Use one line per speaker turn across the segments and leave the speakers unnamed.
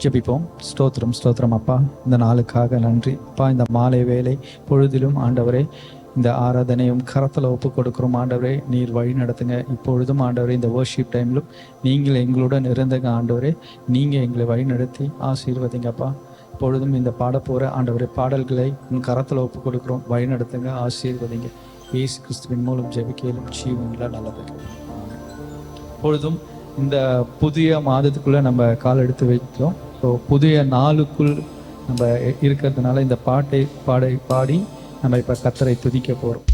ஜெபிப்போம். ஸ்தோத்திரம் ஸ்தோத்திரம் அப்பா, இந்த நாளுக்காக நன்றி அப்பா. இந்த மாலை வேலை பொழுதிலும் ஆண்டவரே இந்த ஆராதனையும் கரத்தில் ஒப்பு கொடுக்குறோம் ஆண்டவரே. நீர் வழி நடத்துங்க. இப்பொழுதும் ஆண்டவரே இந்த வர்ஷிப் டைம்லும் நீங்கள் எங்களுடன் இருந்தங்க ஆண்டவரே. நீங்கள் எங்களை வழி நடத்தி ஆசீர்வதிங்கப்பா. இப்பொழுதும் இந்த பாட போகிற ஆண்டவரே பாடல்களை உன் கரத்தில் ஒப்பு கொடுக்குறோம். வழி நடத்துங்க, ஆசீர்வதிங்க. இயேசு கிறிஸ்துவின் மூலம் ஜெபிக்கலும் ஜீவன்ல நல்லது. இப்பொழுதும் இந்த புதிய மாதத்துக்குள்ளே நம்ம கால் எடுத்து வைக்கிறோம். ஸோ புதிய நாளுக்குள் நம்ம இருக்கிறதுனால இந்த பாட்டை பாடி நம்ம இப்போ கர்த்தரை துதிக்க போகிறோம்.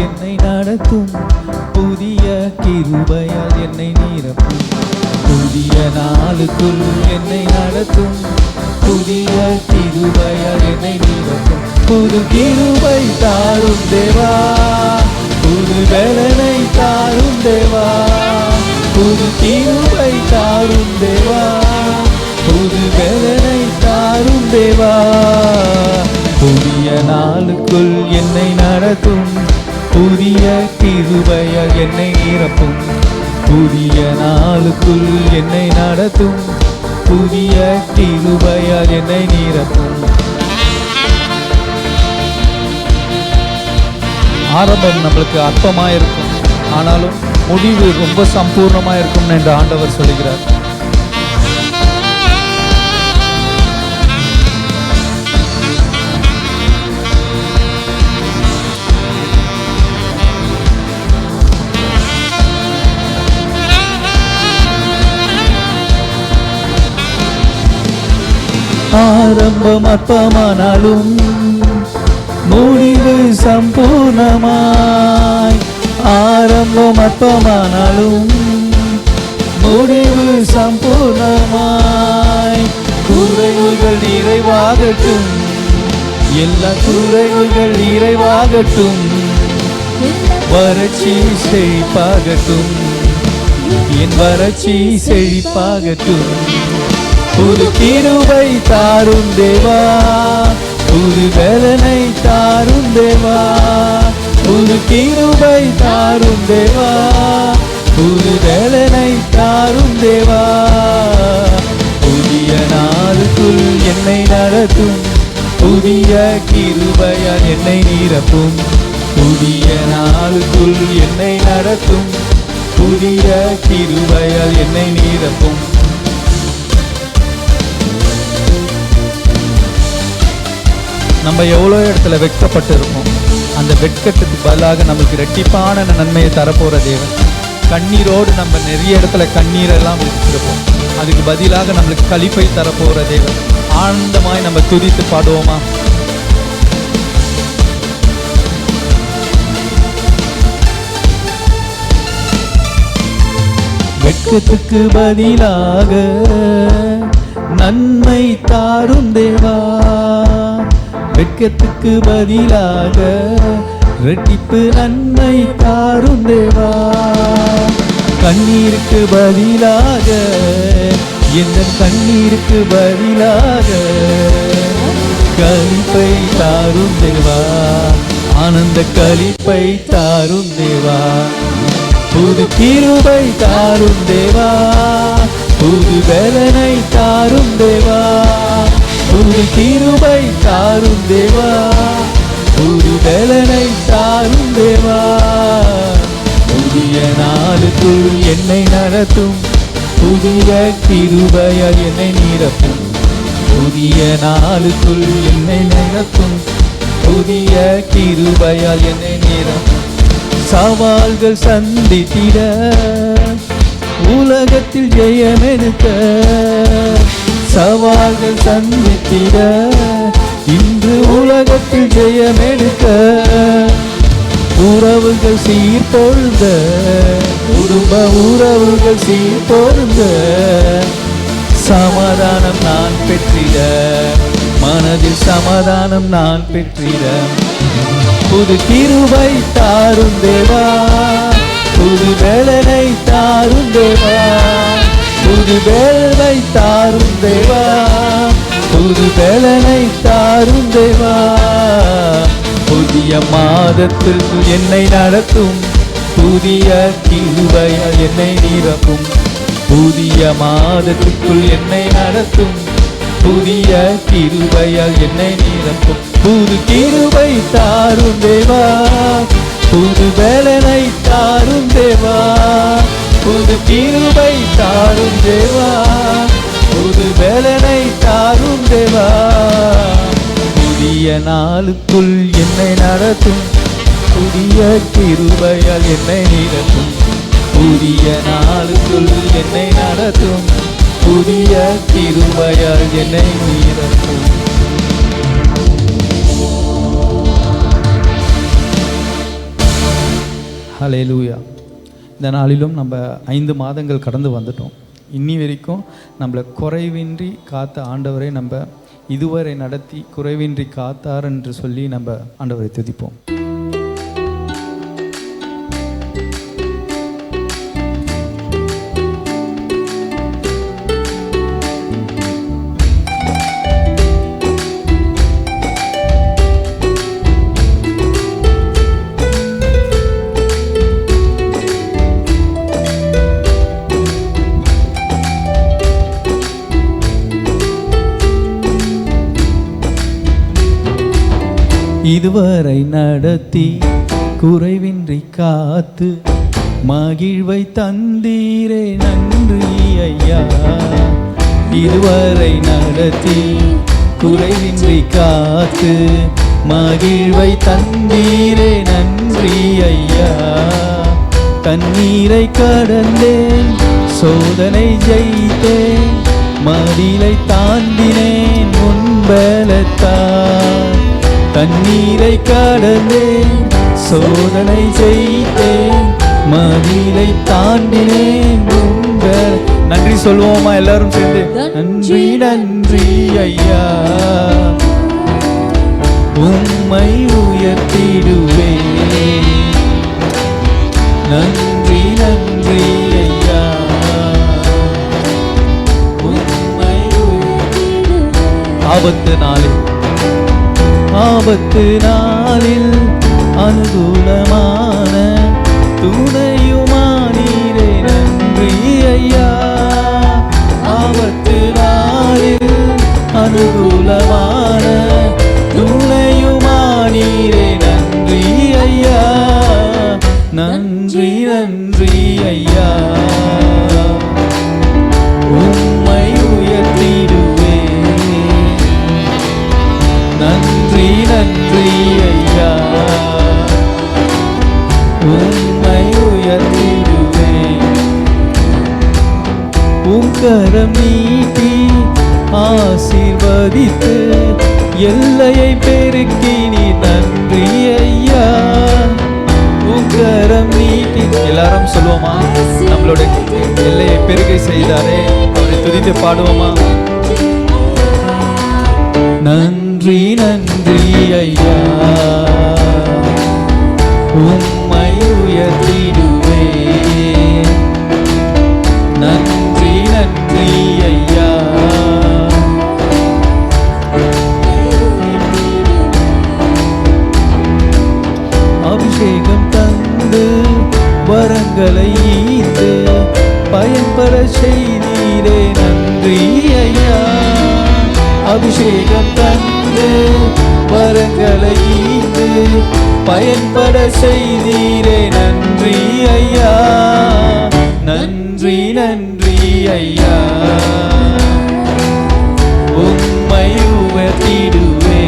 என்னை நடத்தும் புதிய கிருபையால் என்னை நிரப்பும். புதிய நாளுக்குள் என்னை நடத்தும் புதிய கிருபையால் என்னை நிரப்பும். புது கிருபை தாரும் தேவா, புது பலனை தாரும் தேவா. புது கிருபை தாரும் தேவா, புது பலனை தாரும் தேவா. புதிய நாளுக்குள் என்னை நடத்தும் புதிய கிருபையால் என்னை நிரப்பும். புதிய நாளுக்குள் என்னை நடத்தும் புதிய கிருபையால் என்னை நிரப்பும்.
ஆரம்பம் நம்மளுக்கு அற்பமாக இருக்கும், ஆனாலும் முடிவு ரொம்ப சம்பூர்ணமாக இருக்கும் என்று ஆண்டவர் சொல்கிறார்.
ஆரம்பம் அற்பமானாலும் முடிவு சம்பூர்ணமாய். ஆரம்பம் அற்பமானாலும் முடிவு சம்பூர்ணமாய். குறைவுகள் நிறைவாகட்டும், எல்லா குறைவுகள் நிறைவாகட்டும். வறட்சி செழிப்பாகட்டும், என் வறட்சி செழிப்பாகட்டும். புது கிருபை தாரும் தேவா, புது பலனை தாரும் தேவா. புது கிருபை தாரும் தேவா, புது பலனை தாரும் தேவா. புதிய நாளுக்குள் என்னை நடத்தும் புதிய கிருபையால் என்னை நிரப்பும். புதிய நாளுக்குள் என்னை நடத்தும் புதிய கிருபையால் என்னை நிரப்பும்.
நம்ம எவ்வளோ இடத்துல வெட்கப்பட்டு இருப்போம், அந்த வெட்கத்துக்கு பதிலாக நம்மளுக்கு இரட்டிப்பான நன்மையை தரப்போகிற தேவன். கண்ணீரோடு நம்ம நிறைய இடத்துல கண்ணீரெல்லாம் வச்சிருப்போம், அதுக்கு பதிலாக நம்மளுக்கு களிப்பை தரப்போகிற தேவன். ஆனந்தமாய் நம்ம துதித்து பாடுவோமா?
வெட்கத்துக்கு பதிலாக நன்மை தாரும் தேவா. வெட்கத்துக்கு பதிலாக இரட்டிப்பு நன்மை தாரும் தேவா. கண்ணீருக்கு பதிலாக எந்த கண்ணீருக்கு பதிலாக களிப்பை தாரும் தேவா. ஆனந்த களிப்பை தாரும் தேவா. புது கிருபை தாரும் தேவா, புது பலனை தாரும் தேவா. புது கிருபை தாரும் தேவா, புது பலனை தாரும் தேவா. புதிய நாளுக்குள் என்னை நடத்தும் புதிய கிருபையால் என்னை நிரப்பும். புதிய நாளுக்குள் என்னை நடத்தும் புதிய கிருபையால் என்னை நிரப்பும். சவால்கள் சந்தித்திட உலகத்தில் ஜெயம் எடுக்க. சவால்கள் சந்தித்திட இன்று உலகத்தில் ஜெயம் எடுக்க. உறவுகள் சீர்பொழுந்த, குடும்ப உறவுகள் சீர்பொழுந்த. சமாதானம் நான் பெற்றிட, மனதில் சமாதானம் நான் பெற்றிட. புது கிருபை தாரும் தேவா, புது வேலனை தாரும் தேவா, புது வேலை தாரும் தேவா, புது வேலனை தாரும் தேவா. புதிய மாதத்திற்கு என்னை நடத்தும், புதிய கிருபையால் என்னை நிரப்பும். புதிய மாதத்துக்குள் என்னை நடத்தும், புதிய கிருபையால் என்னை நிரப்பும். புது கிருபை தாரும் தேவா, புது வேலனை தாரும் தேவா, புது கிருபை தாரும் தேவா, புது வேலனை தாரும் தேவா. புதிய நாளுக்குள் என்னை நடத்தும், புதிய கிருபையால் என்னை நிரப்பும். புதிய நாளுக்குள் என்னை நடத்தும், புதிய கிருபையால் என்னை நிரப்பும்.
ஹல்லேலூயா. இந்த நாளிலும் நம்ம 5 மாதங்கள் கடந்து வந்துட்டோம். இன்னி வரைக்கும் நம்மளை குறைவின்றி காத்த ஆண்டவரை நம்ம இதுவரை நடத்தி குறைவின்றி காத்தார் என்று சொல்லி நம்ம ஆண்டவரை துதிப்போம்.
இதுவரை நடத்தி குறைவின்றி காத்து மகிழ்வை தந்தீரே நன்றி ஐயா. இதுவரை நடத்தி குறைவின்றி காத்து மகிழ்வை தந்தீரே நன்றி ஐயா. தண்ணீரை கடந்தேன், சோதனை ஜெயித்தேன், மதிலை தாண்டினேன் முன்பலத்தான். தண்ணீரை கடந்தேன், சோதனை ஜெயித்தேன், மதிலை தாண்டினேன் உங்கள். நன்றி சொல்வோமா எல்லாரும் சேர்ந்து? நன்றி நன்றி ஐயா, உம்மை உயர்த்திடுவே. நன்றி நன்றி ஐயா, உம்மை ஆபத்து நாளில் அனுகூலமான துணையுமானீரே நன்றி ஐயா. ஆபத்து நாளில் அனுகூலமான துணையுமானீரே நன்றி ஐயா. நன்றி நன்றி ஐயா, உம்மை உயர்த்திடுவே. நன்றி நன்றி ஐயா, உம்மை உயர்த்திடுவே. உம் கரம் நீட்டி ஆசீர்வதித்து எல்லையை பெருக்கினி நன்றி ஐயா. உம் கரம் நீட்டி எல்லாரும் சொல்லுவோமா? நம்மளோட எல்லையை பெருகை செய்தாரே, அவரை துதித்து பாடுவோமா? நன்றி நன்றி ஐயா, உம்மை உயர்த்திடுவே. நன்றி நன்றி ஐயா, அபிஷேகம் தந்து வரங்களை ஈந்து பயன்பெற செய்தீரே நன்றி ஐயா. அபிஷேகம் தந்து வரங்களை ஈந்து பயன்பட செய்தீரே நன்றி ஐயா. நன்றி நன்றி ஐயா, உம்மை உயர்த்திடுவே.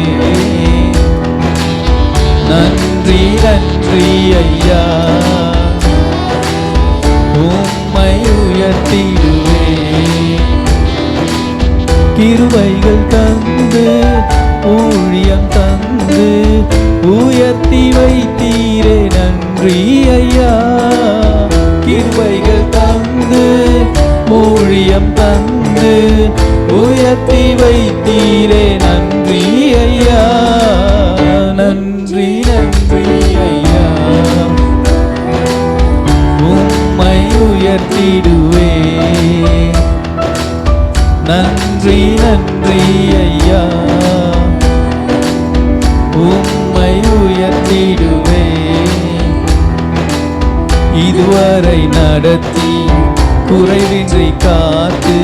நன்றி நன்றி ஐயா, உம்மை உயர்த்திடுவே. கிருபைகள் தந்து ஊழியம் தந்து உயர்த்தி வைத்தீரே நன்றி ஐயா. கிருபைகள் தந்து ஊழியம் தந்து உயர்த்தி வைத்தீரே நன்றி ஐயா. நன்றி நன்றி ஐயா, உம்மை உயர்த்திடுவே. இதுவரை நடத்தி குறைவின்றி காத்து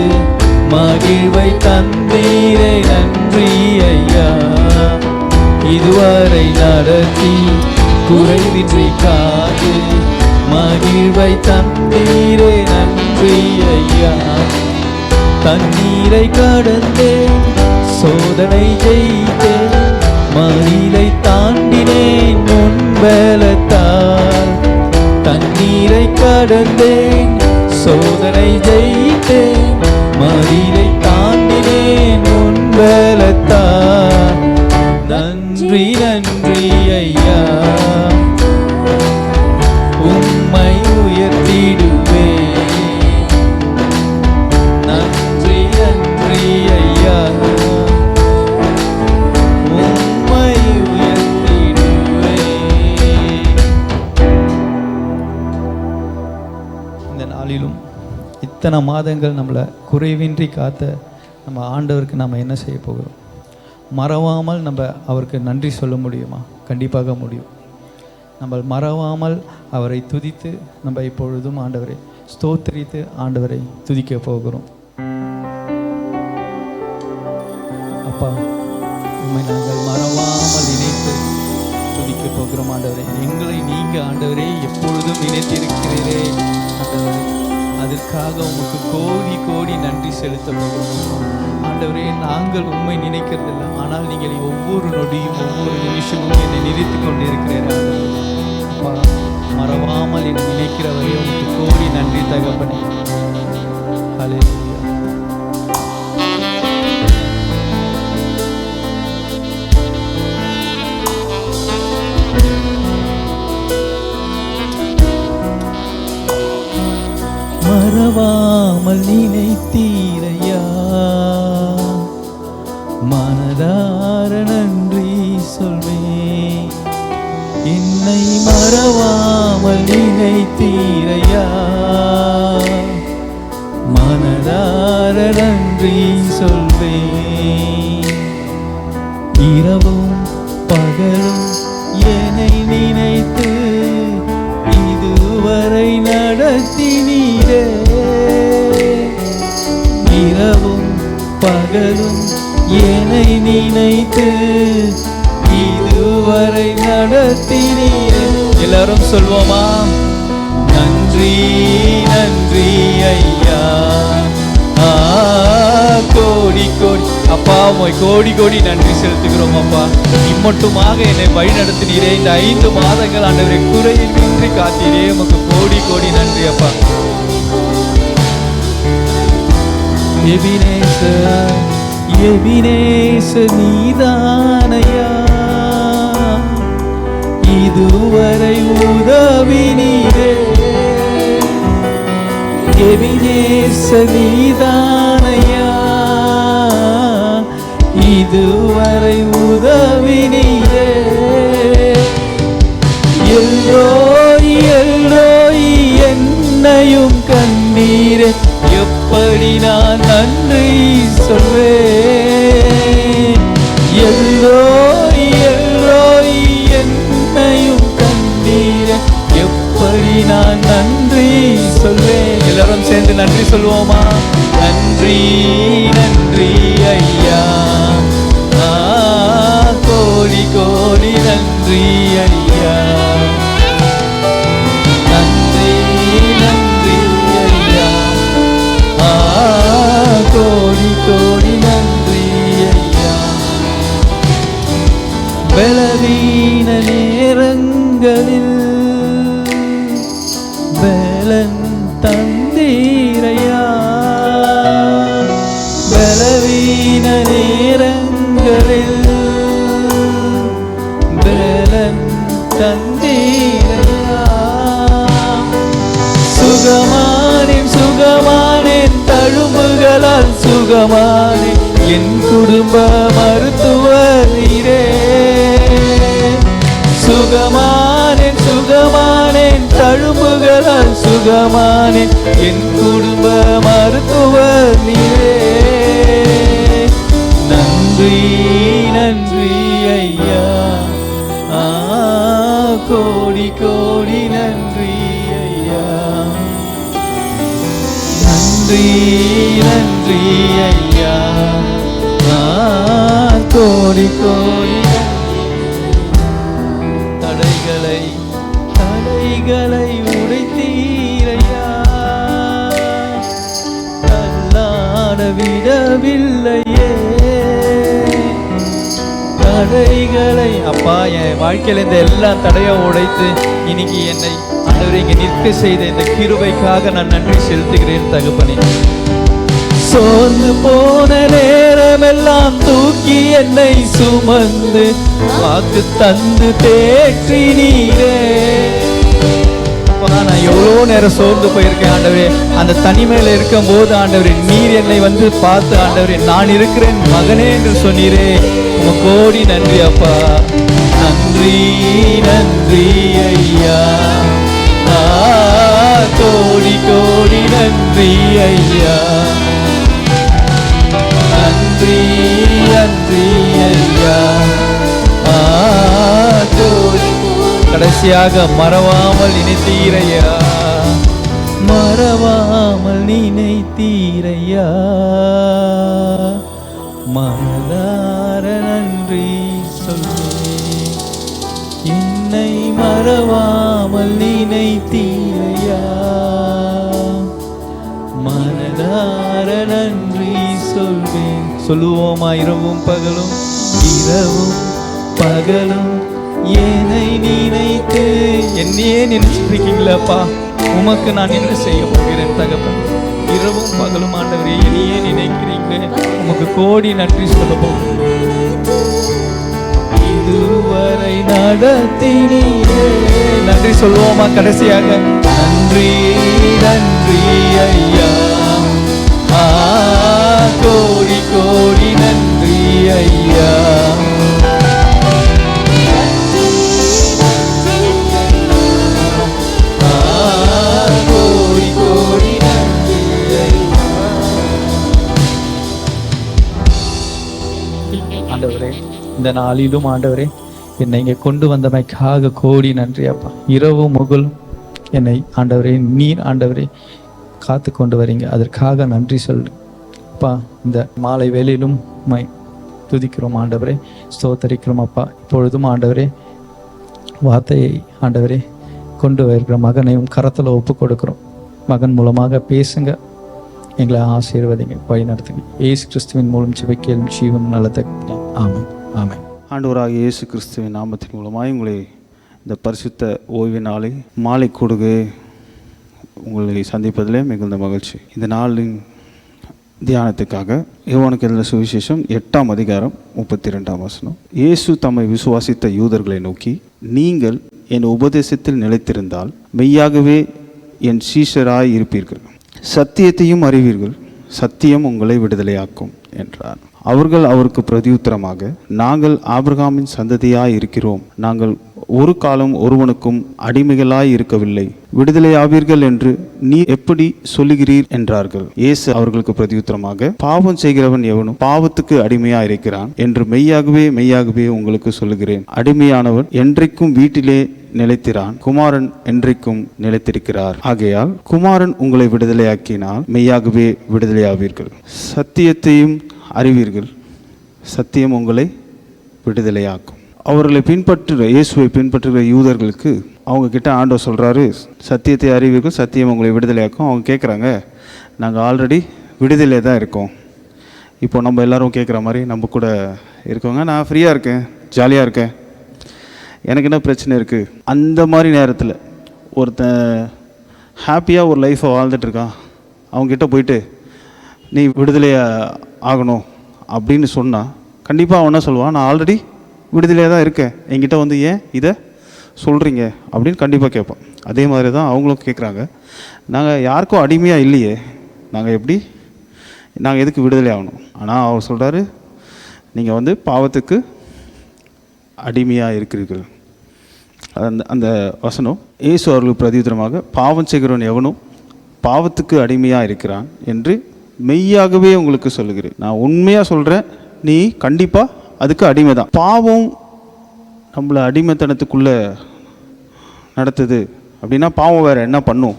மகிழ்வை தந்தீரே நன்றி ஐயா. இதுவரை நடத்தி குறைவின்றி காத்து மகிழ்வை தந்தீரே நன்றி ஐயா. தண்ணீரை கடந்தேன், சோதனை ஜெயித்தேன், மதிலை தாண்டினேன் உன் பலத்தால். தண்ணீரை கடந்தேன், சோதனை ஜெயித்தேன், மதிலை தாண்டினேன் உன் பலத்தால். நன்றி நன்றி ஐயா, உம்மை உயர்த்திடுவே. நன்றி நன்றி ஐயா, உம்மை உயர்த்திடுவே. இந்த நாளிலும் இத்தனை மாதங்கள் நம்மளை குறைவின்றி காத்த நம்ம ஆண்டவருக்கு நம்ம என்ன செய்ய போகிறோம்? மறவாமல் நம்ம அவருக்கு நன்றி சொல்ல முடியுமா? கண்டிப்பாக முடியும். நம்ம மறவாமல் அவரை துதித்து நம்ம இப்பொழுதும் ஆண்டவரை ஸ்தோத்திரித்து ஆண்டவரை துதிக்க போகிறோம். அப்பா, உண்மை நாங்கள் மறவாமல் நினைத்து துதிக்க போகிறோம் ஆண்டவரை. எங்களை நீங்கள் ஆண்டவரே எப்பொழுதும் நினைத்திருக்கிறீரே ஆண்டவரே, அதற்காக உமக்கு கோடி கோடி நன்றி செலுத்த போகிறோம் ஆண்டவரே. நாங்கள் உண்மை நினைக்கிறதில்லை, ஆனால் நீங்கள் ஒவ்வொரு நொடியும் ஒவ்வொரு நிமிஷமும் என்னை நினைத்து கொண்டிருக்கிறீர்கள். அப்பா, மறவாமல் என்னை நினைக்கிறவரே உமக்கு கோடி நன்றி தகப்பனே. ஹல்லேலூயா. மறவாமல் நினைத்தீரையா, மனதார நன்றி சொல்வேன். என்னை மறவாமல் நினைத்தீரையா, மனதார நன்றி சொல்வேன். இரவும் பகலும் என்னை நினைத்து இதுவரை நடத்தினீரே. இரவும் பகலும் என்னை நினைத்து இதுவரை நடத்தினீரே. எல்லாரும் சொல்வோமா? நன்றி நன்றி ஐயா, கோடி கோடி அப்பா, உம்மை கோடி கோடி நன்றி செலுத்துகிறோம் அப்பா. இம்மட்டுமாக என்னை வழி நடத்தினீரே. இந்த 5 மாதங்கள் ஆண்டவரை குறையின்றி காத்தீரே. உமக்கு கோடி கோடி நன்றி அப்பா. எபினேசர் எபினேசர் நீதானையா, இதுவரை உதவினீரே. எபினேசர் நீதானையா, இதுவரை உதவினீரே. எல்லோய் எல்லோய் என்னையும் கண்டீரே. எப்படி நான் நன்றி சொல்வேன்? எல்லோய் எல்லோய் என்னையும் கண்டீரே. எப்படி நான் நன்றி சொல்வேன்? எல்லாரும் சேர்ந்து நன்றி சொல்வோமா? நன்றி நன்றி ஐயா, கோடி கோடி நன்றி ஐயா. நன்றி நன்றி ஐயா, கோடி கோடி நன்றி ஐயா. பலவீன நேரங்களில் பலன் தந்தீரையா. பலவீன நேரங்களில் பலன் தந்தீரையா. சுகமானேன் சுகமானேன், தழும்புகளால் சுகமானேன், என் குடும்ப மருத்துவர் நீரே. சுகமானேன் சுகமானேன், தழும்புகளால் சுகமானேன், என் குடும்ப மருத்துவர் நீரே. நன்றி நன்றி ஐயா, கோடி கோடி நன்றி ஐயா. நன்றி நன்றி ஐயா, கோடி கோடி. தடைகளை தடைகளை உடைத்தீரையா, தள்ளாட விடவில்லையே தடைகளை. அப்பா, என் வாழ்க்கையில இந்த எல்லா தடையும் உடைத்து இன்னைக்கு என்னை ஆண்டவரே இங்கே நிற்க செய்த இந்த கிருபைக்காக நான் நன்றி செலுத்துகிறேன் தகப்பனே. சோர்ந்து போன நேரமெல்லாம் தூக்கி என்னை சுமந்து வாக்கு தந்து தேற்றினீரே. நான் எவ்வளோ நேரம் சோர்ந்து போயிருக்கேன் ஆண்டவரே. அந்த தனிமையில இருக்கும் போது ஆண்டவரே நீர் என்னை வந்து பார்த்து ஆண்டவரே நான் இருக்கிறேன் மகனே என்று சொன்னீரே. உமக்கு கோடி நன்றி அப்பா. நன்றி நன்றி ஐயா, கோடி கோடி நன்றி ஐயா. நன்றி நன்றி ஐயா, கடைசியாக மறவாமல் நினைத்தீரையா, மறவாமல் நினைத்தீரையா. மனதார நன்றி சொல்வேன், என்னை மறவாமல் நினைத்தீரையா. மனதார நன்றி சொல்வேன். சொல்லுவோமா? இரவும் பகலும் இரவும் பகலும் என்னை நினைத்து. என்னையே நினைச்சிட்டு இருக்கீங்களாப்பா? உமக்கு நான் என்ன செய்ய போகிறேன் தகப்பன்? இரவும் பகலும் ஆண்டவரே என்னையே நினைக்கிறீங்க. உமக்கு கோடி நன்றி சொல்ல போகிறேன். இதுவரை நடத்தினீரே. நன்றி சொல்லுவோமா கடைசியாக? நன்றி நன்றி ஐயா, கோடி கோடி நன்றி ஐயா. கோடி கோடி நன்றி ஐயா. ஆண்டவரே, இந்த நாளிலும் ஆண்டவரே என்னை இங்கே கொண்டு வந்தமைக்காக கோடி நன்றி அப்பா. இரவு முகலும் என்னை ஆண்டவரே நீர் ஆண்டவரே காத்து கொண்டு வரீங்க, அதற்காக நன்றி சொல்லு அப்பா. இந்த மாலை வேளையிலும் மை துதிக்கிறோம் ஆண்டவரே, ஸ்தோத்தரிக்கிறோம் அப்பா. இப்பொழுதும் ஆண்டவரே வார்த்தையை ஆண்டவரே கொண்டு வருகிற மகனையும் கரத்தில் ஒப்பு கொடுக்குறோம். மகன் மூலமாக பேசுங்க, எங்களை ஆசீர்வதிங்க, வழி நடத்துங்க. இயேசு கிறிஸ்துவின் மூலம் ஜெபிக்கிறோம் ஜீவன் நல்லது. ஆமென் ஆமென்.
ஆண்டவராகிய இயேசு கிறிஸ்துவின் நாமத்தின் மூலமாய் உங்களை இந்த பரிசுத்த ஓய்வு நாளை மாலை கொடுகு உங்களை சந்திப்பதிலே மிகுந்த மகிழ்ச்சி. இந்த நாளின் தியானத்துக்காக யோவானுக்கு எழுதின சுவிசேஷம் 8ஆம் அதிகாரம் 32ஆம் வசனம். இயேசு தம்மை விசுவாசித்த யூதர்களை நோக்கி, நீங்கள் என் உபதேசத்தில் நிலைத்திருந்தால் மெய்யாகவே என் சீஷராய் இருப்பீர்கள், சத்தியத்தையும் அறிவீர்கள், சத்தியம் உங்களை விடுதலையாக்கும் என்றார். அவர்கள் அவருக்கு பிரதியுத்தரமாக, நாங்கள் ஆபிரகாமின் சந்ததியாய் இருக்கிறோம், நாங்கள் ஒரு காலம் ஒருவனுக்கும் அடிமைகளாய் இருக்கவில்லை, விடுதலையாவீர்கள் என்று நீ எப்படி சொல்லுகிறீர் என்றார்கள். இயேசு அவர்களுக்கு பிரதியுத்தரமாக, பாவம் செய்கிறவன் எவனும் பாவத்துக்கு அடிமையாய் இருக்கிறான் என்று மெய்யாகவே மெய்யாகவே உங்களுக்கு சொல்லுகிறேன். அடிமையானவன் என்றைக்கும் வீட்டிலே நிலைத்திரான், குமாரன் என்றைக்கும் நிலைத்திருக்கிறார். ஆகையால் குமாரன் உங்களை விடுதலையாக்கினால் மெய்யாகவே விடுதலையாவீர்கள், சத்தியத்தையும் அறிவீர்கள், சத்தியம் உங்களை விடுதலையாக்கும். அவர்களை பின்பற்றுகிற இயேசுவை பின்பற்றுகிற யூதர்களுக்கு அவங்க கிட்ட ஆண்டவர் சொல்கிறாரு, சத்தியத்தை அறிவீர்கள், சத்தியம் உங்களை விடுதலையாக்கும். அவங்க கேட்குறாங்க, நாங்கள் ஆல்ரெடி விடுதலை தான் இருக்கோம். இப்போ நம்ம எல்லோரும் கேட்குற மாதிரி நம்ம கூட இருக்கவங்க, நான் ஃப்ரீயாக இருக்கேன், ஜாலியாக இருக்கேன், எனக்கு என்ன பிரச்சனை இருக்குது? அந்த மாதிரி நேரத்தில் ஒருத்தன் ஹாப்பியாக ஒரு லைஃப்பை வாழ்ந்துட்டுருக்கான், அவங்ககிட்ட போயிட்டு நீ விடுதலையாக ஆகணும் அப்படின்னு சொன்னால் கண்டிப்பாக அவன் என்ன சொல்லுவான், நான் ஆல்ரெடி விடுதலையாக தான் இருக்கேன், என்கிட்ட வந்து ஏன் இதை சொல்கிறீங்க அப்படின்னு கண்டிப்பாக கேட்பான். அதே மாதிரி தான் அவங்களும் கேட்குறாங்க, நாங்கள் யாருக்கும் அடிமையாக இல்லையே, நாங்கள் எதுக்கு விடுதலை ஆகணும்? ஆனால் அவர் சொல்கிறாரு, நீங்கள் வந்து பாவத்துக்கு அடிமையாக இருக்கிறீர்கள். அந்த வசனம் இயேசு அவர்களுக்கு பிரதியுத்தரமாக, பாவம் செய்கிறவன் எவனும் பாவத்துக்கு அடிமையாக இருக்கிறான் என்று மெய்யாகவே உங்களுக்கு சொல்லுகிறேன். நான் உண்மையாக சொல்கிறேன், நீ கண்டிப்பாக அதுக்கு அடிமை தான். பாவம் நம்மளை அடிமைத்தனத்துக்குள்ளே நடத்துது அப்படின்னா பாவம் வேறு என்ன பண்ணும்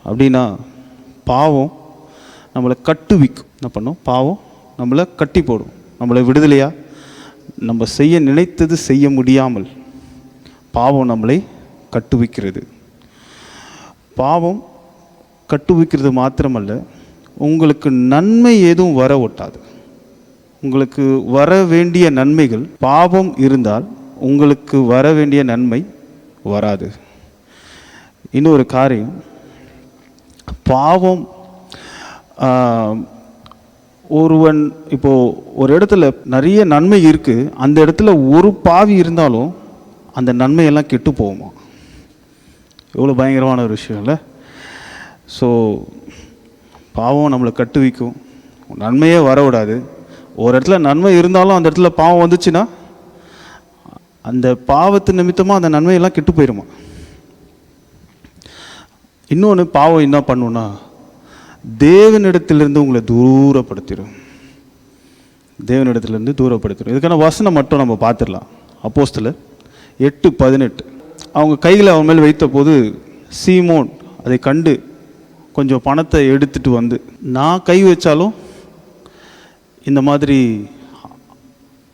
அப்படின்னா, பாவம் நம்மளை கட்டுவிக்கும். என்ன பண்ணும்? பாவம் நம்மளை கட்டி போடும். நம்மளை விடுதலையாக நம்ம செய்ய நினைத்தது செய்ய முடியாமல் பாவம் நம்மளை கட்டுவிக்கிறது. பாவம் கட்டுவிக்கிறது மாத்திரமல்ல, உங்களுக்கு நன்மை எதுவும் வர ஒட்டாது. உங்களுக்கு வர வேண்டிய நன்மைகள், பாவம் இருந்தால் உங்களுக்கு வர வேண்டிய நன்மை வராது. இன்னொரு காரியம், பாவம் ஒருவன் இப்போது ஒரு இடத்துல நிறைய நன்மை இருக்குது, அந்த இடத்துல ஒரு பாவி இருந்தாலும் அந்த நன்மையெல்லாம் கெட்டு போகுமா? எவ்வளோ பயங்கரமான ஒரு விஷயம் இல்லை? ஸோ பாவம் நம்மளை கட்டு வைக்கும், நன்மையே வர விடாது. ஒரு இடத்துல நன்மை இருந்தாலும் அந்த இடத்துல பாவம் வந்துச்சுன்னா அந்த பாவத்து நிமித்தமாக அந்த நன்மையெல்லாம் கெட்டு போயிடுமா? இன்னொன்று, பாவம் என்ன பண்ணுன்னா தேவனிடத்திலிருந்து உங்களை தூரப்படுத்திடும். தேவனிடத்திலிருந்து தூரப்படுத்திடும். இதுக்கான வசனம் மட்டும் நம்ம பார்த்துடலாம். அப்போஸ்தலர் 8:18. அவங்க கைகளை அவன் மேல் வைத்த போது சீமோன் அதை கண்டு கொஞ்சம் பணத்தை எடுத்துட்டு வந்து, நான் கை வச்சாலும் இந்த மாதிரி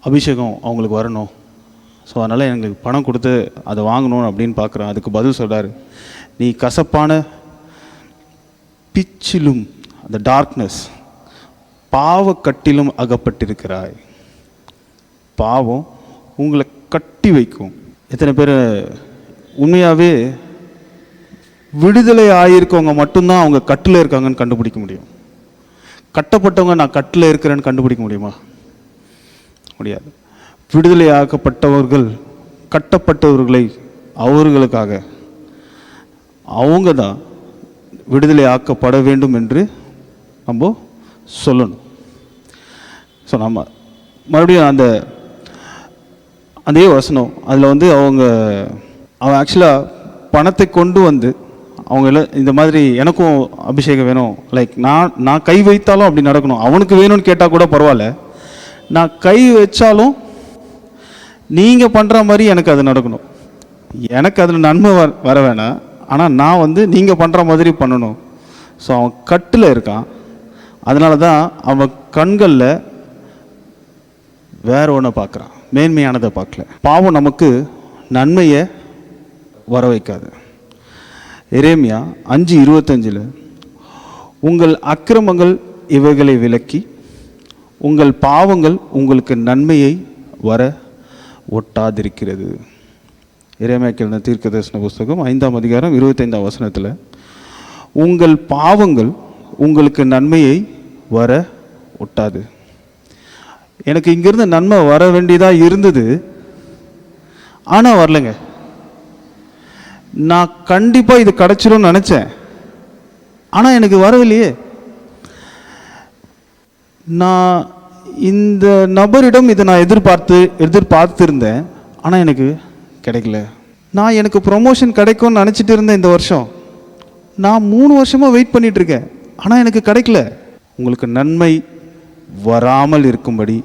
அபிஷேகம் அவங்களுக்கு வரணும், ஸோ அதனால் எங்களுக்கு பணம் கொடுத்து அதை வாங்கணும் அப்படின்னு பார்க்குறேன். அதுக்கு பதில் சொல்கிறார், நீ கசப்பான பிச்சிலும் அந்த டார்க்னஸ் பாவக்கட்டிலும் அகப்பட்டிருக்கிறாய். பாவம் உங்களை கட்டி வைக்கும். எத்தனை பேர் உண்மையாகவே விடுதலை ஆகியிருக்கவங்க மட்டும்தான் அவங்க கட்டில் இருக்காங்கன்னு கண்டுபிடிக்க முடியும். கட்டப்பட்டவங்க நான் கட்டில் இருக்கிறேன்னு கண்டுபிடிக்க முடியுமா? முடியாது. விடுதலை ஆக்கப்பட்டவர்கள் கட்டப்பட்டவர்களை அவர்களுக்காக அவங்க தான் விடுதலை ஆக்கப்பட வேண்டும் என்று நம்ம சொல்லணும். ஸோ நம்ம மறுபடியும் அதே வசனம் அதில் வந்து அவன் ஆக்சுவலாக பணத்தை கொண்டு வந்து அவங்க இந்த மாதிரி எனக்கும் அபிஷேகம் வேணும், லைக் நான் கை வைத்தாலும் அப்படி நடக்கணும், அவனுக்கு வேணும்னு கேட்டால் கூட பரவாயில்ல, நான் கை வச்சாலும் நீங்கள் பண்ணுற மாதிரி எனக்கு அது நடக்கணும், எனக்கு அதில் நன்மை வர வேணாம், ஆனால் நான் வந்து நீங்கள் பண்ணுற மாதிரி பண்ணணும். ஸோ அவன் கட்டில் இருக்கான். அதனால தான் அவன் கண்களில் வேற ஒன்றை பார்க்குறான், மேன்மையானதை பார்க்கல. பாவம் நமக்கு நன்மையை வர வைக்காது. எரேமியா 5:25 உங்கள் அக்கிரமங்கள் இவைகளை விலக்கி உங்கள் பாவங்கள் உங்களுக்கு நன்மையை வர ஒட்டாதிருக்கிறது. எரேமியாக்கு எழுதின தீர்க்கதரிசன புஸ்தகம் 5:25 உங்கள் பாவங்கள் உங்களுக்கு நன்மையை வர ஒட்டாது. எனக்கு இங்கிருந்து நன்மை வர வேண்டியதாக இருந்தது, ஆனால் வரலைங்க. நான் கண்டிப்பாக இது கிடைச்சிரும்னு நினச்சேன், ஆனால் எனக்கு வரவில்லையே. நான் இந்த நபரிடம் இதை நான் எதிர்பார்த்திருந்தேன், ஆனால் எனக்கு கிடைக்கல. நான் எனக்கு ப்ரொமோஷன் கிடைக்கும்னு நினச்சிட்டு இருந்தேன் இந்த வருஷம், நான் 3 வருஷமாக வெயிட் பண்ணிட்டு இருக்கேன், ஆனால் எனக்கு கிடைக்கல. உங்களுக்கு நன்மை வராமல் இருக்கும்படி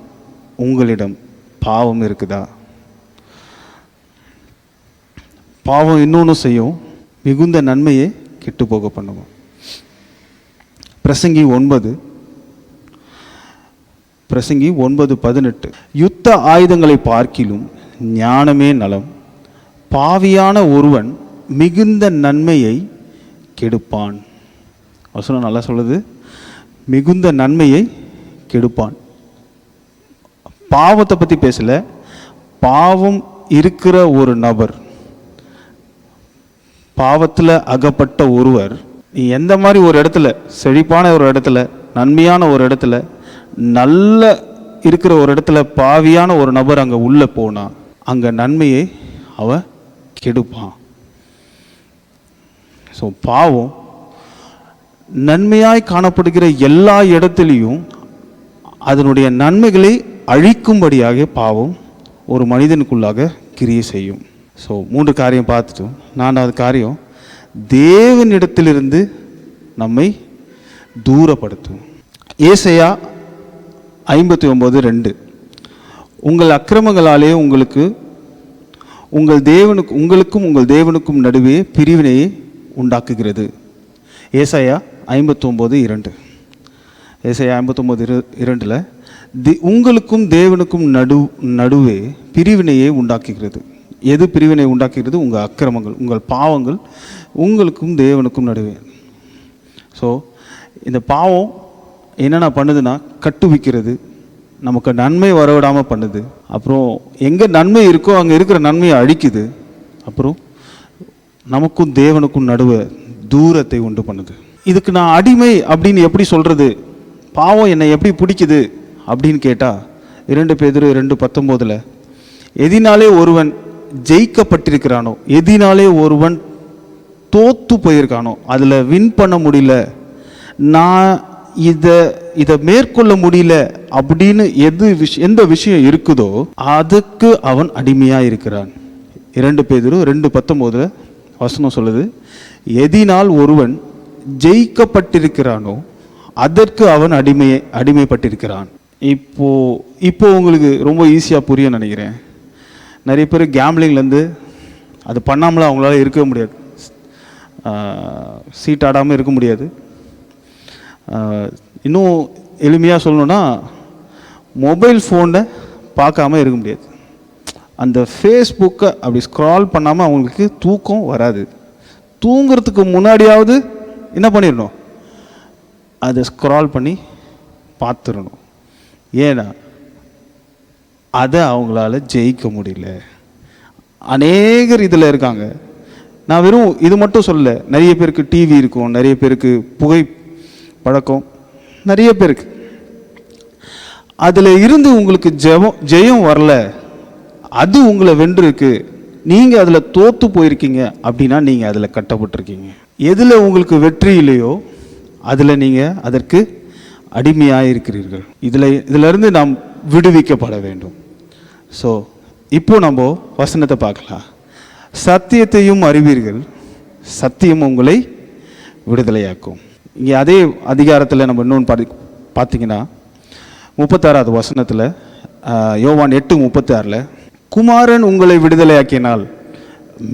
உங்களிடம் பாவம் இருக்குதா? பாவம் இன்னொன்று செய்யும், மிகுந்த நன்மையை கெட்டு போக பண்ணுவோம். பிரசங்கி 9:18 யுத்த ஆயுதங்களை பார்க்கிலும் ஞானமே நலம், பாவியான ஒருவன் மிகுந்த நன்மையை கெடுப்பான். வசனம் நல்லா சொல்லுது, மிகுந்த நன்மையை கெடுப்பான். பாவத்தை பற்றி பேசல, பாவம் இருக்கிற ஒரு நபர், பாவத்தில் அகப்பட்ட ஒருவர், நீ எந்த மாதிரி ஒரு இடத்துல, செழிப்பான ஒரு இடத்துல, நன்மையான ஒரு இடத்துல, நல்ல இருக்கிற ஒரு இடத்துல பாவியான ஒரு நபர் அங்கே உள்ளே போனால் அங்கே நன்மையை அவன் கெடுப்பான். ஸோ பாவம் நன்மையாய் காணப்படுகிற எல்லா இடத்துலையும் அதனுடைய நன்மைகளை அழிக்கும்படியாக பாவம் ஒரு மனிதனுக்குள்ளாக கிரியை செய்யும். ஸோ 3 காரியம் பார்த்துட்டோம். 4வது காரியம், தேவனிடத்திலிருந்து நம்மை தூரப்படுத்தும். ஏசாயா 59:2. உங்கள் அக்கிரமங்களாலே உங்களுக்கும் உங்கள் தேவனுக்கும் நடுவே பிரிவினையை உண்டாக்குகிறது. ஏசாயா 59:2. ஏசாயா 59:2 உங்களுக்கும் தேவனுக்கும் நடுவே பிரிவினையை உண்டாக்குகிறது. எது பிரிவினை உண்டாக்குகிறது? உங்கள் அக்கிரமங்கள், உங்கள் பாவங்கள் உங்களுக்கும் தேவனுக்கும் நடுவே. ஸோ இந்த பாவம் என்னென்ன பண்ணுதுன்னா, கட்டுவிக்கிறது, நமக்கு நன்மை வரவிடாமல் பண்ணுது. அப்புறம் எங்கே நன்மை இருக்கோ அங்கே இருக்கிற நன்மையை அழிக்குது. அப்புறம் நமக்கும் தேவனுக்கும் நடுவே தூரத்தை உண்டு பண்ணுது. இதுக்கு நான் அடிமை அப்படின்னு எப்படி சொல்கிறது? பாவம் என்னை எப்படி பிடிக்குது அப்படின்னு கேட்டால் 2 பேதுரு 2:19 எதினாலே ஒருவன் ஜெயிக்கப்பட்டிருக்கிறானோ, எதினாலே ஒருவன் தோத்து போயிருக்கானோ, அதில் வின் பண்ண முடியல, நான் இதை மேற்கொள்ள முடியல அப்படின்னு எந்த விஷயம் இருக்குதோ அதுக்கு அவன் அடிமையாக இருக்கிறான். 2 பேதுரு 2:19 வசனம் சொல்லுது, எதினால் ஒருவன் ஜெயிக்கப்பட்டிருக்கிறானோ அதற்கு அவன் அடிமைப்பட்டிருக்கிறான். இப்போ உங்களுக்கு ரொம்ப ஈஸியாக புரிய நினைக்கிறேன். நிறைய பேர் கேம்லிங்லேருந்து அது பண்ணாமலாம் அவங்களால இருக்கவே முடியாது, சீட் ஆடாமல் இருக்க முடியாது. இன்னும் எளிமையாக சொல்லணுன்னா, மொபைல் ஃபோனை பார்க்காம இருக்க முடியாது. அந்த ஃபேஸ்புக்கை அப்படி ஸ்க்ரால் பண்ணாமல் அவங்களுக்கு தூக்கம் வராது. தூங்குறதுக்கு முன்னாடியாவது என்ன பண்ணிடணும்? அதை ஸ்க்ரால் பண்ணி பார்த்துடணும். ஏன்னா அதை அவங்களால ஜெயிக்க முடியல. அநேகர் இதில் இருக்காங்க. நான் வெறும் இது மட்டும் சொல்லல, நிறைய பேருக்கு டிவி இருக்கும், நிறைய பேருக்கு புகை பழக்கம், நிறைய பேருக்கு அதில் இருந்து உங்களுக்கு ஜெயம் வரல, அது உங்களை வென்றிருக்கு, நீங்கள் அதில் தோற்று போயிருக்கீங்க அப்படின்னா நீங்கள் அதில் கட்டப்பட்டிருக்கீங்க. எதில் உங்களுக்கு வெற்றி இல்லையோ அதில் நீங்கள் அதற்கு அடிமையாக இருக்கிறீர்கள். இதிலிருந்து நாம் விடுவிக்கப்பட வேண்டும். ஸோ இப்போ நம்ம வசனத்தை பார்க்கலாம். சத்தியத்தையும் அறிவீர்கள், சத்தியம் உங்களை விடுதலையாக்கும். இங்கே அதே அதிகாரத்தில் நம்ம இன்னொன்று பார்த்தீங்கன்னா 36வது வசனத்தில், யோவான் 8:36, குமாரன் உங்களை விடுதலையாக்கினால்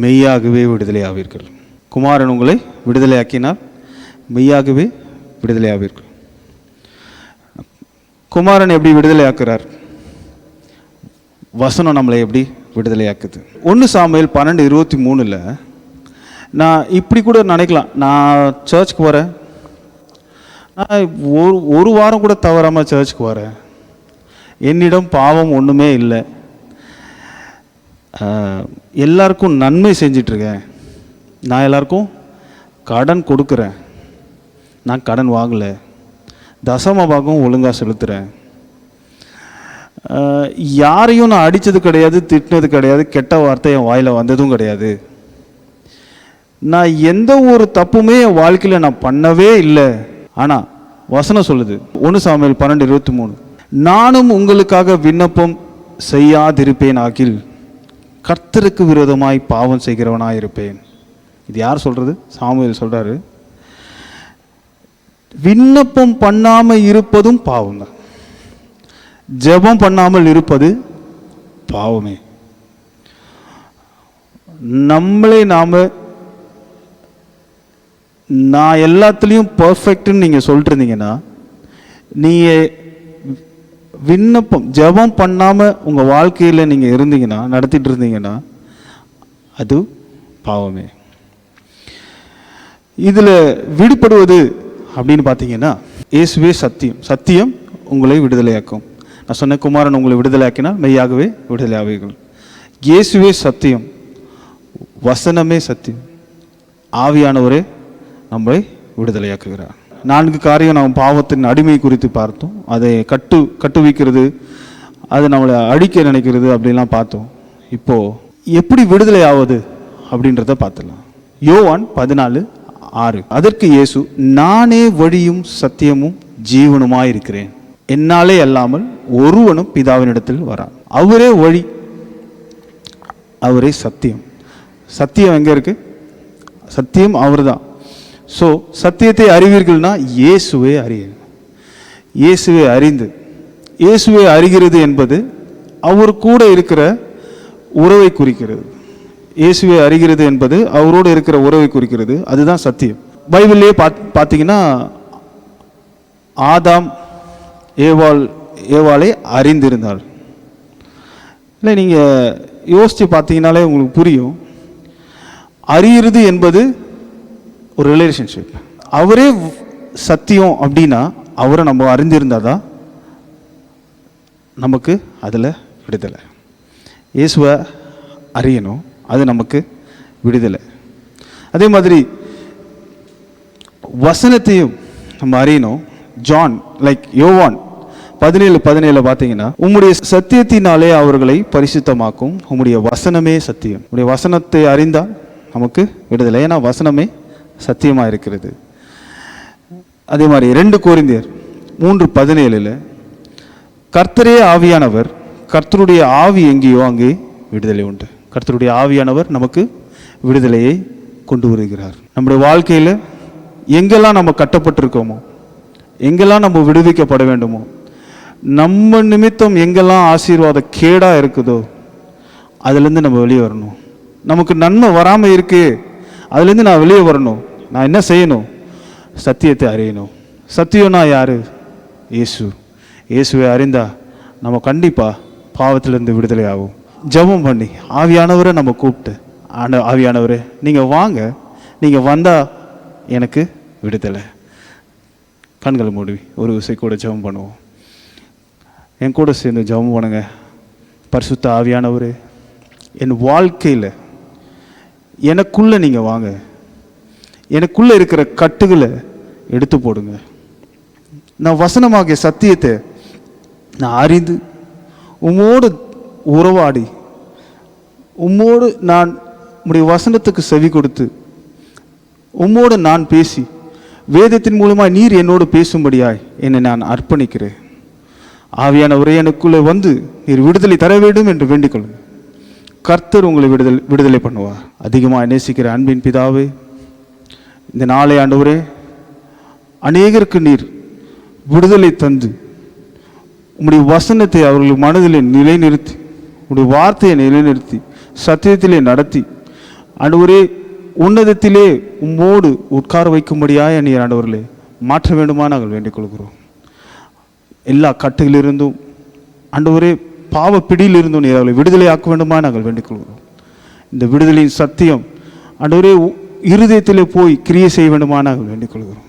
மெய்யாகவே விடுதலையாவீர்கள். குமாரன் உங்களை விடுதலையாக்கினால் மெய்யாகவே விடுதலையாவீர்கள். குமாரன் எப்படி விடுதலையாக்குறார்? வசனம் நம்மளை எப்படி விடுதலையாக்குது? 1 சாமுவேல் 12:23 நான் இப்படி கூட நினைக்கலாம், நான் சர்ச்சுக்கு வரேன், நான் ஒரு வாரம் கூட தவறாமல் சர்ச்சுக்கு வரேன், என்னிடம் பாவம் ஒன்றுமே இல்லை, எல்லாருக்கும் நன்மை செஞ்சிட்ருக்கேன், நான் எல்லாருக்கும் கடன் கொடுக்குறேன், நான் கடன் வாங்கலை, தசம பாகம் ஒழுங்காக செலுத்துகிறேன், யாரையும் நான் அடித்தது கிடையாது, திட்டினது கிடையாது, கெட்ட வார்த்தை என் வாயில் வந்ததும் கிடையாது, நான் எந்த ஒரு தப்புமே என் வாழ்க்கையில் நான் பண்ணவே இல்லை. ஆனால் வசனம் சொல்லுது 1 சாமுவேல் 12:23, நானும் உங்களுக்காக விண்ணப்பம் செய்யாதிருப்பேன் ஆகில் கர்த்தருக்கு விரோதமாய் பாவம் செய்கிறவனாய் இருப்பேன். இது யார் சொல்கிறது? சாமுவேல் சொல்கிறாரு. விண்ணப்பம் பண்ணாமல் இருப்பதும் பாவம் தான், ஜெபம் பண்ணாமல் இருப்பது பாவமே. நம்மளே நான் எல்லாத்துலேயும் பர்ஃபெக்ட்னு நீங்கள் சொல்லிட்டு இருந்தீங்கன்னா, நீங்கள் விண்ணப்பம் ஜெபம் பண்ணாமல் உங்கள் வாழ்க்கையில் நீங்கள் இருந்தீங்கன்னா, நடத்திட்டு இருந்தீங்கன்னா அது பாவமே. இதில் விடுபடுவது அப்படின்னு பார்த்தீங்கன்னா, இயேசுவே சத்தியம், சத்தியம் உங்களை விடுதலையாக்கும். நான் சொன்ன குமாரன் உங்களை விடுதலையாக்கினால் மெய்யாகவே விடுதலையாவீர்கள். இயேசுவே சத்தியம், வசனமே சத்தியம், ஆவியானவரே நம்மை விடுதலையாக்குகிறார். 4 காரியம் நாம் பாவத்தின் அடிமை குறித்து பார்த்தோம். அதை கட்டுவிக்கிறது, அது நம்மளை அழிக்க நினைக்கிறது அப்படிலாம் பார்த்தோம். இப்போது எப்படி விடுதலை ஆவது அப்படின்றத பார்த்துலாம். யோவான் 14:6, அதற்கு இயேசு, நானே வழியும் சத்தியமும் ஜீவனுமாய் இருக்கிறேன், என்னாலே அல்லாமல் ஒருவனும் பிதாவினிடத்தில் வரான். அவரே வழி, அவரே சத்தியம். சத்தியம் எங்கே இருக்கு? சத்தியம் அவர் தான். ஸோ சத்தியத்தை அறிவீர்கள்னா இயேசுவே அறிய, இயேசுவை அறிந்து இயேசுவை அறிகிறது என்பது அவர் கூட இருக்கிற உறவை குறிக்கிறது. இயேசுவை அறிகிறது என்பது அவரோடு இருக்கிற உறவை குறிக்கிறது. அதுதான் சத்தியம். பைபிள்லேயே பார்த்தீங்கன்னா ஆதாம் ஏவாளை அறிந்திருந்தாள். இல்லை, நீங்கள் யோசித்து பார்த்தீங்கன்னாலே உங்களுக்கு புரியும். அறியிறது என்பது ஒரு ரிலேஷன்ஷிப். அவரே சத்தியம் அப்படின்னா அவரை நம்ம அறிந்திருந்தால் தான் நமக்கு அதில் விடுதலை. இயேசுவை அறியணும், அது நமக்கு விடுதலை. அதே மாதிரி வசனத்தையும் நம்ம அறியணும். ஜான் யோவான் 17:17 பார்த்தீங்கன்னா, உம்முடைய சத்தியத்தினாலே அவர்களை பரிசுத்தமாக்கும், உம்முடைய வசனமே சத்தியம். உம்முடைய வசனத்தை அறிந்தால் நமக்கு விடுதலை, ஏன்னா வசனமே சத்தியமாக இருக்கிறது. அதே மாதிரி 2 கொரிந்தியர் 3:17 கர்த்தரே ஆவியானவர், கர்த்தருடைய ஆவி எங்கேயோ அங்கே விடுதலை உண்டு. கர்த்தருடைய ஆவியானவர் நமக்கு விடுதலையை கொண்டு வருகிறார். நம்முடைய வாழ்க்கையில் எங்கெல்லாம் நம்ம கட்டப்பட்டிருக்கோமோ, எங்கெல்லாம் நம்ம விடுவிக்கப்பட வேண்டுமோ, நம்ம நிமித்தம் எங்கெல்லாம் ஆசீர்வாத கேடாக இருக்குதோ அதுலேருந்து நம்ம வெளியே வரணும். நமக்கு நன்மை வராமல் இருக்கு, அதுலேருந்து நான் வெளியே வரணும். நான் என்ன செய்யணும்? சத்தியத்தை அறியணும். சத்தியம்னா யாரு? இயேசு. இயேசுவை அறிந்தா நம்ம கண்டிப்பாக பாவத்திலிருந்து விடுதலை ஆகும். ஜெபம் பண்ணி ஆவியானவரை நம்ம கூப்பிட்டு, ஆவியானவரே நீங்கள் வாங்க, நீங்கள் வந்தால் எனக்கு விடுதலை. கண்களை மூடி ஒரு விசை கூட ஜெபம் பண்ணுவோம். என் கூட சேர்ந்து ஜெபம் பண்ணுங்க. பரிசுத்த ஆவியானவரே, என் வாழ்க்கையில் எனக்குள்ளே நீங்கள் வாங்க, எனக்குள்ளே இருக்கிற கட்டுகளை எடுத்து போடுங்க. நான் வசனமாகிய சத்தியத்தை நான் அறிந்து உம்மோடு உறவாடி, உம்மோடு நான் உம்முடைய வசனத்துக்கு செவி கொடுத்து, உம்மோடு நான் பேசி, வேதத்தின் மூலமாக நீர் என்னோடு பேசும்படியாய் என்னை நான் அர்ப்பணிக்கிறேன். ஆவியானவரே, எனக்குள்ளே வந்து நீர் விடுதலை தர வேண்டும் என்று வேண்டிக் கொள்ளுங்க. கர்த்தர் உங்களை விடுதலை பண்ணுவார். அதிகமாக நேசிக்கிற அன்பின் பிதாவே, இந்த நாளை ஆண்டவரே, அநேகருக்கு நீர் விடுதலை தந்து உம்முடைய வசனத்தை அவர்கள் மனதில் நிலைநிறுத்தி, உம்முடைய வார்த்தையை நிலைநிறுத்தி, சத்தியத்திலே நடத்தி, ஆண்டவரே உன்னதத்திலே உம்மோடு உட்கார வைக்கும்படியாய நீர் ஆண்டவர்களே மாற்ற வேண்டுமா நாங்கள் வேண்டிக் கொள்கிறோம். எல்லா கட்டுகளிலிருந்தும் ஆண்டவரே பாவ பிடியிலிருந்தும் நீர் அவர்களை விடுதலை ஆக்க வேண்டுமா நாங்கள் வேண்டிக் கொள்கிறோம். இந்த விடுதலையின் சத்தியம் ஆண்டவரே இருதயத்திலே போய் கிரியை செய்ய வேண்டுமா நாங்கள் வேண்டிக் கொள்கிறோம்.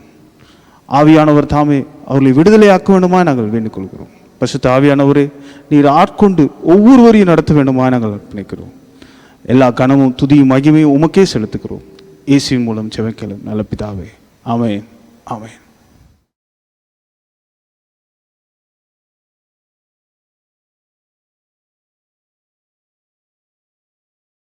ஆவியானவர் தாமே அவர்களை விடுதலை ஆக்க வேண்டுமா நாங்கள் வேண்டிக் கொள்கிறோம். பரிசுத்த ஆவியானவரே, நீர் ஆட்கொண்டு ஒவ்வொருவரையும் நடத்த வேண்டுமா நாங்கள் அர்ப்பணிக்கிறோம். எல்லா கனமும் துதியும் மகிமையும் உமக்கே செலுத்துகிறோம். இயேசுவின் மூலம் ஜெபம் கேளும் நல்ல பிதாவே. ஆமென், ஆமென்.